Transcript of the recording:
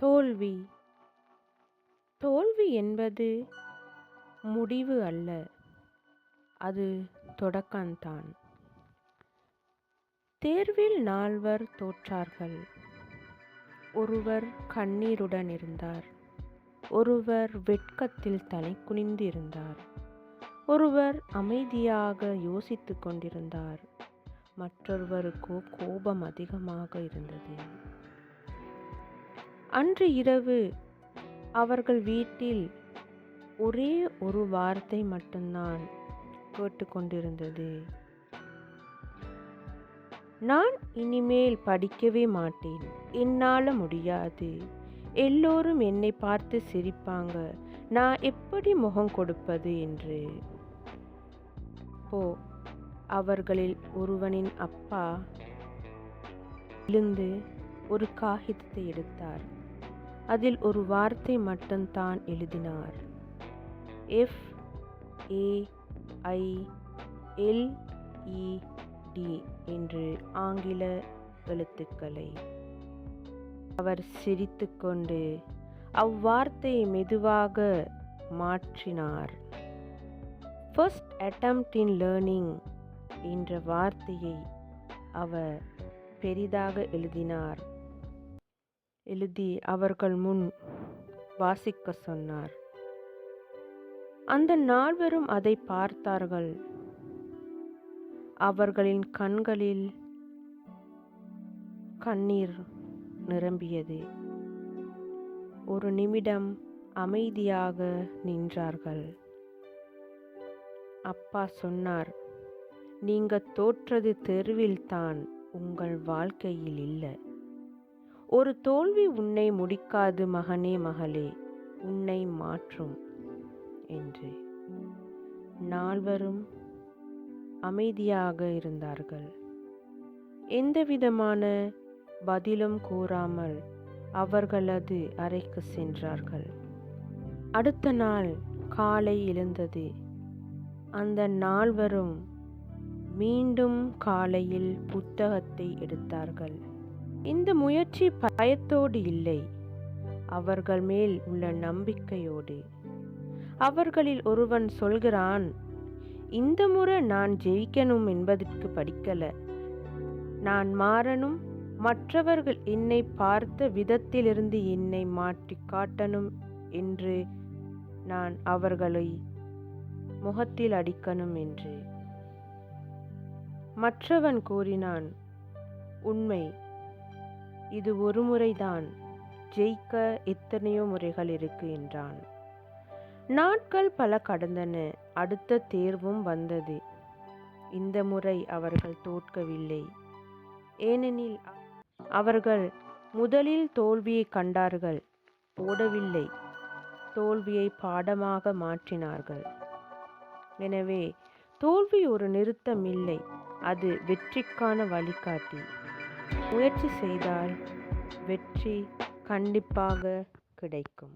தோல்வி தோல்வி என்பது முடிவு அல்ல, அது தொடக்கம்தான். தேர்வில் 4 தோற்றார்கள். ஒருவர் கண்ணீருடன் இருந்தார், ஒருவர் வெட்கத்தில் தலை குனிந்து இருந்தார், ஒருவர் அமைதியாக யோசித்து கொண்டிருந்தார், மற்றொருவருக்கோ கோபம் அதிகமாக இருந்தது. அன்று இரவு அவர்கள் வீட்டில் ஒரே ஒரு வார்த்தை மட்டும்தான் கேட்டுக்கொண்டிருந்தது. நான் இனிமேல் படிக்கவே மாட்டேன், என்னால் முடியாது, எல்லோரும் என்னை பார்த்து சிரிப்பாங்க, நான் எப்படி முகம் கொடுப்பது என்று. அவர்களில் ஒருவனின் அப்பா எழுந்து ஒரு காகிதத்தை எடுத்தார். அதில் ஒரு வார்த்தை மட்டும்தான் எழுதினார். FAILED என்று ஆங்கில எழுத்துக்களை. அவர் சிரித்துக்கொண்டு அவ்வார்த்தையை மெதுவாக மாற்றினார். ஃபர்ஸ்ட் அட்டெம்ப்ட் இன் லேர்னிங் என்ற வார்த்தையை அவர் பெரிதாக எழுதி அவர்கள் முன் வாசிக்க சொன்னார். அந்த 4 அதை பார்த்தார்கள். அவர்களின் கண்களில் கண்ணீர் நிரம்பியது. ஒரு நிமிடம் அமைதியாக நின்றார்கள். அப்பா சொன்னார், நீங்க தோற்றது தெருவில்தான், உங்கள் வாழ்க்கையில் இல்லை. ஒரு தோல்வி உன்னை முடிக்காது மகனே, மகளே, உன்னை மாற்றும் என்று. 4 அமைதியாக இருந்தார்கள். எந்தவிதமான பதிலும் கூறாமல் அவர்களது அறைக்கு சென்றார்கள். அடுத்த நாள் காலை எழுந்தது. அந்த 4 மீண்டும் காலையில் புத்தகத்தை எடுத்தார்கள். இந்த முயற்சி பயத்தோடு இல்லை, அவர்கள் மேல் உள்ள நம்பிக்கையோடு. அவர்களில் ஒருவன் சொல்கிறான், இந்த முறை நான் ஜெயிக்கணும் என்பதற்கு படிக்கல, நான் மாறணும், மற்றவர்கள் என்னை பார்த்த விதத்திலிருந்து என்னை மாற்றி காட்டணும் என்று நான் அவர்களை முகத்தில் அடிக்கணும் என்று. மற்றவன் கூறினான், உண்மை, இது ஒரு முறைதான், ஜெயிக்க எத்தனையோ முறைகள் இருக்கு என்றான். நாட்கள் பல கடந்தன. அடுத்த தேர்வும் வந்தது. இந்த முறை அவர்கள் தோற்கவில்லை. ஏனெனில் அவர்கள் முதலில் தோல்வியை கண்டார்கள், ஓடவில்லை, தோல்வியை பாடமாக மாற்றினார்கள். எனவே தோல்வி ஒரு நிறுத்தம் இல்லை, அது வெற்றிக்கான வழிகாட்டி. முயற்சி செய்தால் வெற்றி கண்டிப்பாக கிடைக்கும்.